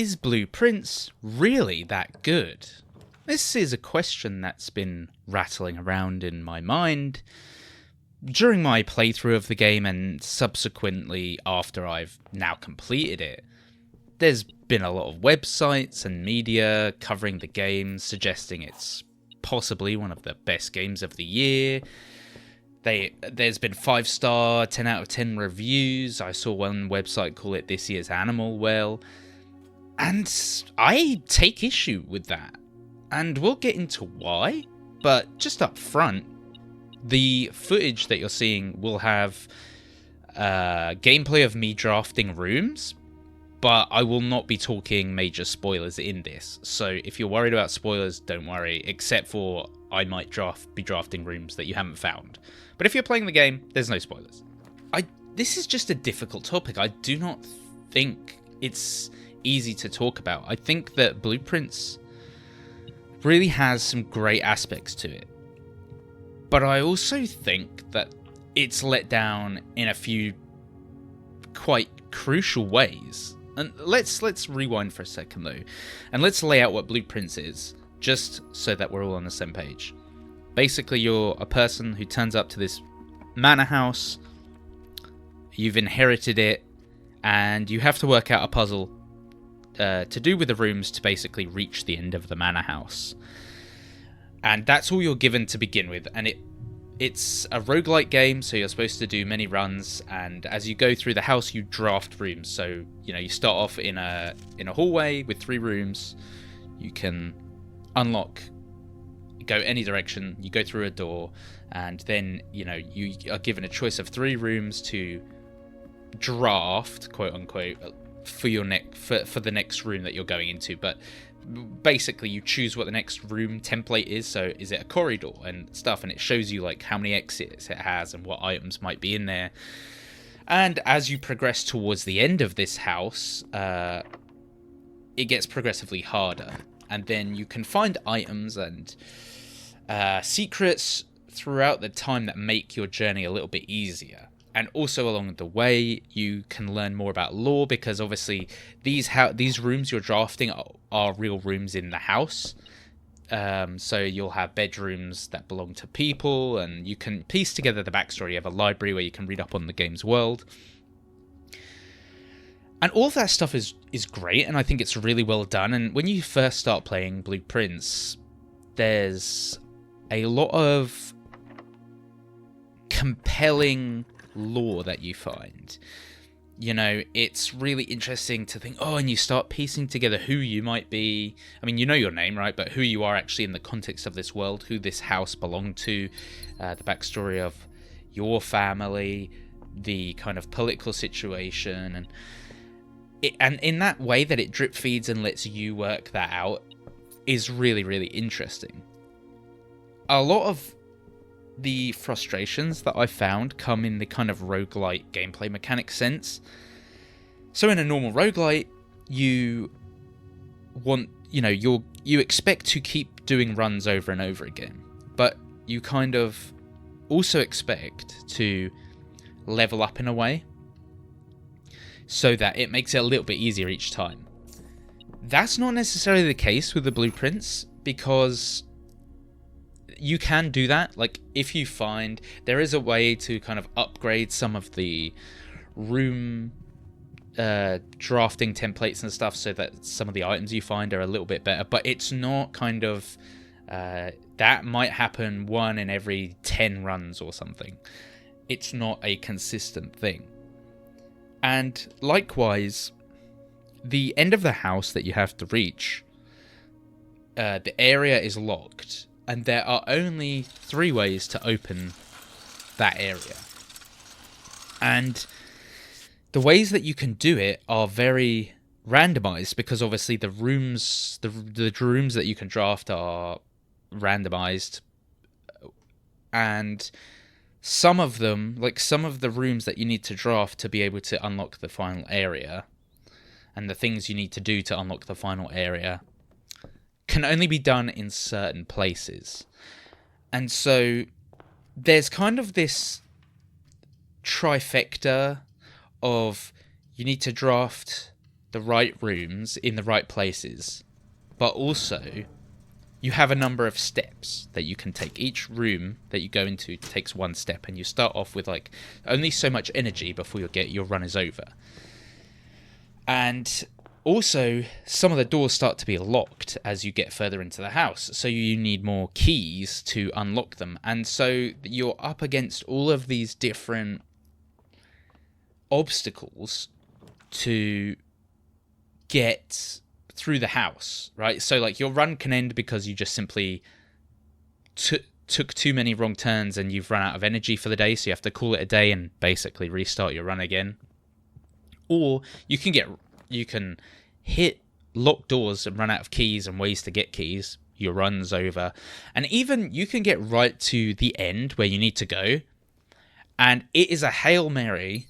Is Blueprints really that good? This is a question that's been rattling around in my mind during my playthrough of the game and subsequently after I've now completed it. There's been a lot of websites and media covering the game, suggesting it's possibly one of the best games of the year. There's been 5-star, 10 out of 10 reviews. I saw one website call it this year's Animal Well. And I take issue with that. And we'll get into why. But just up front, the footage that you're seeing will have gameplay of me drafting rooms. But I will not be talking major spoilers in this. So if you're worried about spoilers, don't worry. Except for I might be drafting rooms that you haven't found. But if you're playing the game, there's no spoilers. This is just a difficult topic. I do not think it's easy to talk about. I think that Blueprints really has some great aspects to it. But I also think that it's let down in a few quite crucial ways. And let's rewind for a second though, and let's lay out what Blueprints is, just so that we're all on the same page. Basically, you're a person who turns up to this manor house, you've inherited it, and you have to work out a puzzle to do with the rooms to basically reach the end of the manor house. And that's all you're given to begin with, and it's a roguelite game, so you're supposed to do many runs, and as you go through the house, you draft rooms. So, you start off in a hallway with 3 rooms. You can unlock, go any direction, you go through a door, and then, you are given a choice of 3 rooms to draft, quote unquote, for the next room that you're going into. But basically you choose what the next room template is. So is it a corridor and stuff, and it shows you like how many exits it has and what items might be in there. And as you progress towards the end of this house, it gets progressively harder, and then you can find items and secrets throughout the time that make your journey a little bit easier. And also along the way, you can learn more about lore, because obviously these rooms you're drafting are real rooms in the house. So you'll have bedrooms that belong to people, and you can piece together the backstory. You have a library where you can read up on the game's world. And all of that stuff is great, and I think it's really well done. And when you first start playing Blueprints, there's a lot of compelling lore that you find. It's really interesting to think, and you start piecing together who you might be. I mean, you know your name, right? But who you are actually in the context of this world, who this house belonged to, the backstory of your family, the kind of political situation, and in that way that it drip feeds and lets you work that out is really, really interesting. A lot of the frustrations that I found come in the kind of roguelite gameplay mechanic sense. So in a normal roguelite, you expect to keep doing runs over and over again, but you kind of also expect to level up in a way so that it makes it a little bit easier each time. That's not necessarily the case with the Blueprints, because you can do that. Like, if you find there is a way to kind of upgrade some of the room drafting templates and stuff so that some of the items you find are a little bit better, but it's not kind of that might happen 1 in every 10 runs or something. It's not a consistent thing. And likewise, the end of the house that you have to reach, the area is locked, and there are only 3 ways to open that area. And the ways that you can do it are very randomized, because obviously the rooms that you can draft are randomized, and some of them, like some of the rooms that you need to draft to be able to unlock the final area, and the things you need to do to unlock the final area, can only be done in certain places. And so there's kind of this trifecta of, you need to draft the right rooms in the right places, but also you have a number of steps that you can take. Each room that you go into takes one step, and you start off with like only so much energy before your run is over. And also, some of the doors start to be locked as you get further into the house, so you need more keys to unlock them. And so you're up against all of these different obstacles to get through the house, right? So like your run can end because you just simply took too many wrong turns and you've run out of energy for the day, so you have to call it a day and basically restart your run again. Or you can hit locked doors and run out of keys and ways to get keys. Your run's over. And even you can get right to the end where you need to go, and it is a Hail Mary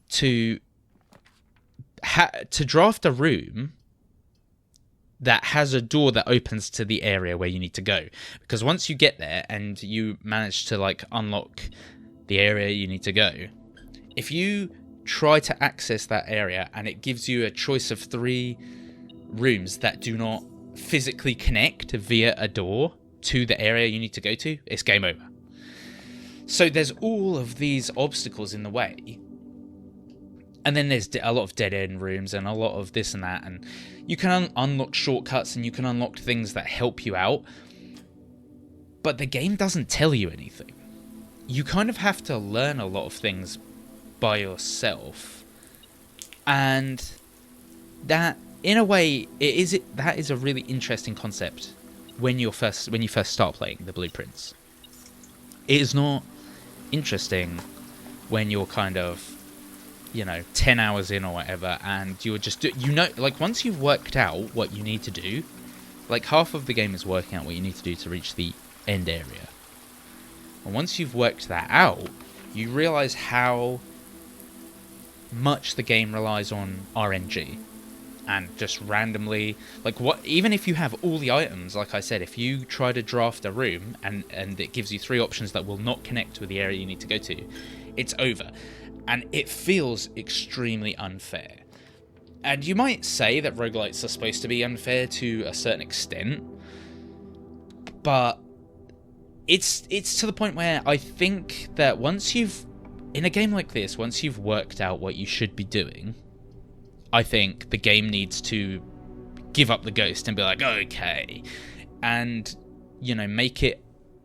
to draft a room that has a door that opens to the area where you need to go. Because once you get there and you manage to like unlock the area you need to go, if you try to access that area and it gives you a choice of 3 rooms that do not physically connect via a door to the area you need to go to, it's game over. So there's all of these obstacles in the way. And then there's a lot of dead-end rooms and a lot of this and that. And you can unlock shortcuts and you can unlock things that help you out. But the game doesn't tell you anything. You kind of have to learn a lot of things by yourself. And that, in a way, that is a really interesting concept when you first start playing the Blueprints. It is not interesting when you're kind of 10 hours in or whatever, and you're just like once you've worked out what you need to do, like half of the game is working out what you need to do to reach the end area. And once you've worked that out, you realize how much the game relies on RNG and just randomly, like, what, even if you have all the items, like I said, if you try to draft a room and it gives you 3 options that will not connect with the area you need to go to, it's over. And it feels extremely unfair. And you might say that roguelites are supposed to be unfair to a certain extent, but it's to the point where I think that in a game like this, once you've worked out what you should be doing, I think the game needs to give up the ghost and be like, okay, and, make it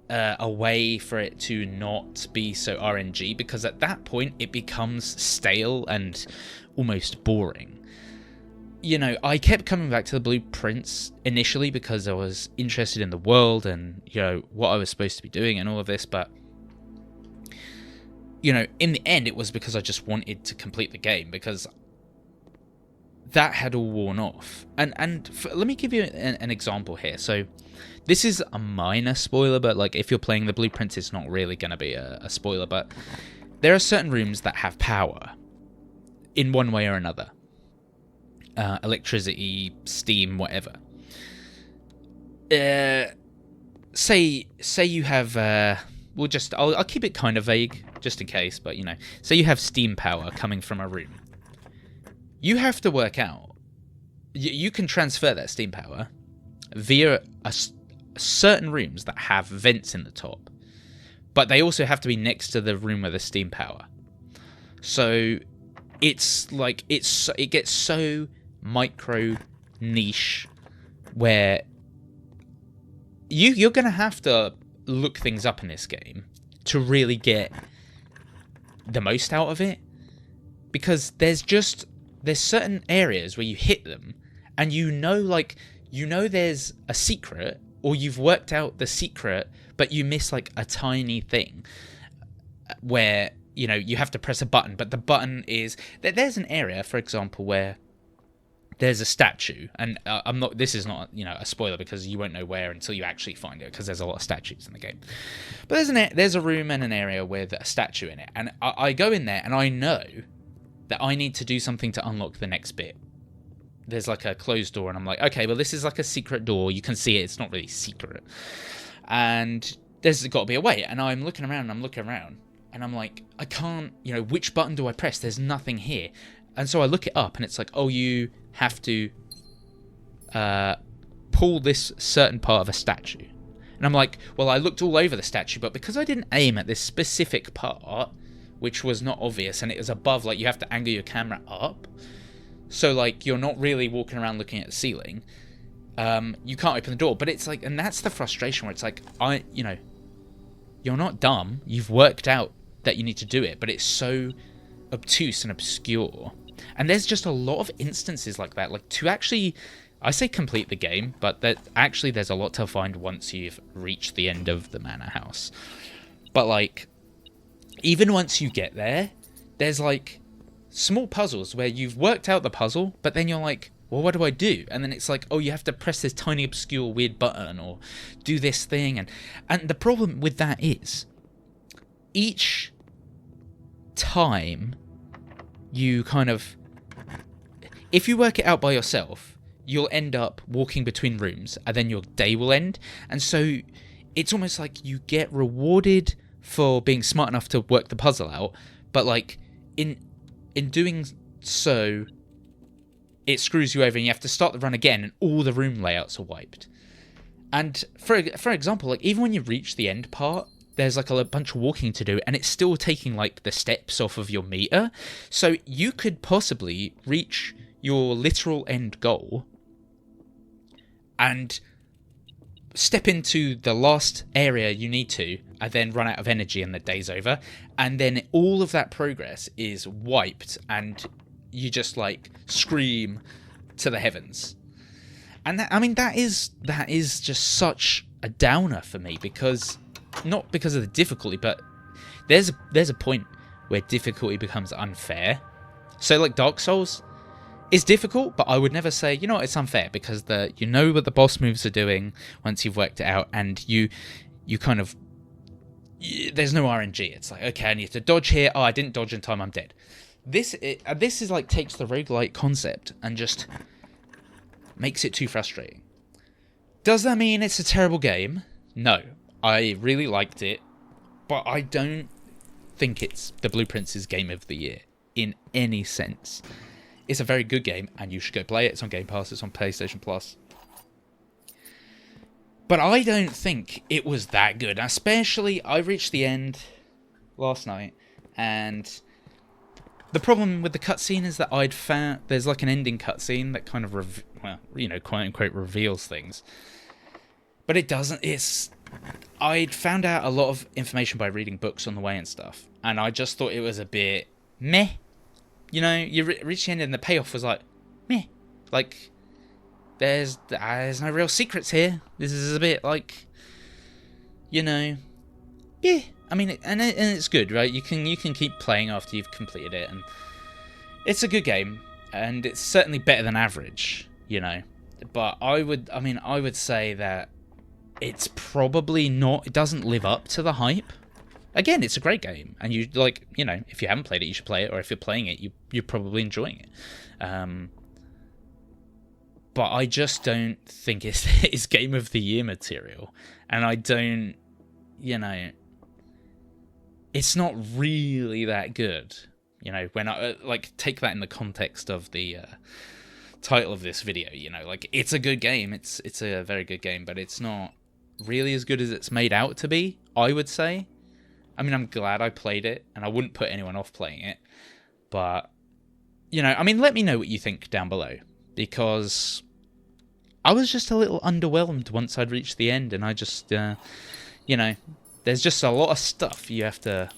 a way for it to not be so RNG, because at that point it becomes stale and almost boring. I kept coming back to the Blueprints initially because I was interested in the world and, what I was supposed to be doing and all of this, but, in the end it was because I just wanted to complete the game, because that had all worn off. And let me give you an example here. So this is a minor spoiler, but like if you're playing the Blueprints, it's not really going to be a spoiler, but there are certain rooms that have power in one way or another. Electricity, steam, whatever. Say you have I'll keep it kind of vague just in case, but say you have steam power coming from a room. You have to work out, you can transfer that steam power via certain rooms that have vents in the top, but they also have to be next to the room with the steam power. So it's like it gets so micro niche where you're gonna have to look things up in this game to really get the most out of it, because there's certain areas where you hit them and there's a secret, or you've worked out the secret, but you miss like a tiny thing where, you have to press a button, but the button is... There's an area, for example, where there's a statue, and this is not, a spoiler, because you won't know where until you actually find it, because there's a lot of statues in the game. But there's a room and an area with a statue in it, and I go in there and I know that I need to do something to unlock the next bit. There's like a closed door, and I'm like, okay, well, this is like a secret door. You can see it. It's not really secret. And there's got to be a way. And I'm looking around, and I'm like, I can't, which button do I press? There's nothing here. And so I look it up, and it's like, oh, you have to pull this certain part of a statue. And I'm like, well, I looked all over the statue, but because I didn't aim at this specific part, which was not obvious, and it was above, like, you have to angle your camera up, so, like, you're not really walking around looking at the ceiling, you can't open the door. But it's like, and that's the frustration, where it's like, you're not dumb, you've worked out that you need to do it, but it's so obtuse and obscure. And there's just a lot of instances like that, like, to actually, I say complete the game, but that actually there's a lot to find once you've reached the end of the manor house. But, like, even once you get there, there's, like, small puzzles where you've worked out the puzzle, but then you're like, well, what do I do? And then it's like, oh, you have to press this tiny obscure weird button or do this thing. And the problem with that is, each time you kind of, if you work it out by yourself, you'll end up walking between rooms, and then your day will end. And so it's almost like you get rewarded for being smart enough to work the puzzle out, but, like, in doing so, it screws you over, and you have to start the run again, and all the room layouts are wiped. And for example, like, even when you reach the end part, there's, like, a bunch of walking to do, and it's still taking, like, the steps off of your meter. So you could possibly reach your literal end goal and step into the last area you need to, and then run out of energy and the day's over. And then all of that progress is wiped, and you just, like, scream to the heavens. And that, I mean, that is just such a downer for me, because, not because of the difficulty, but there's a point where difficulty becomes unfair. So, like, Dark Souls is difficult, but I would never say, you know what, it's unfair, because you know what the boss moves are doing once you've worked it out, and you kind of, there's no RNG. It's like, okay, I need to dodge here. Oh, I didn't dodge in time, I'm dead. This is like, takes the roguelite concept and just makes it too frustrating. Does that mean it's a terrible game? No. I really liked it, but I don't think it's the Blueprints' game of the year in any sense. It's a very good game, and you should go play it. It's on Game Pass, it's on PlayStation Plus. But I don't think it was that good. Especially, I reached the end last night, and the problem with the cutscene is that I'd found there's, like, an ending cutscene that kind of, quote unquote, reveals things. But it doesn't. I'd found out a lot of information by reading books on the way and stuff, and I just thought it was a bit meh. You know, you reach the end and the payoff was like, meh. Like, there's no real secrets here. This is a bit like, yeah. I mean, and it's good, right? You can keep playing after you've completed it, and it's a good game, and it's certainly better than average, But I would say that it's probably not. It doesn't live up to the hype. Again, it's a great game, and you, like, if you haven't played it, you should play it, or if you're playing it, you're probably enjoying it. But I just don't think it's Game of the Year material, and I don't, it's not really that good. When I take that in the context of the title of this video, it's a good game. It's a very good game, but it's not really as good as it's made out to be, I would say. I mean, I'm glad I played it, and I wouldn't put anyone off playing it. But, let me know what you think down below, because I was just a little underwhelmed once I'd reached the end, and I just, there's just a lot of stuff a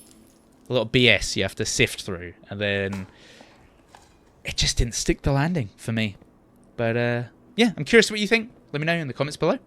lot of BS you have to sift through, and then it just didn't stick the landing for me. But, yeah, I'm curious what you think. Let me know in the comments below.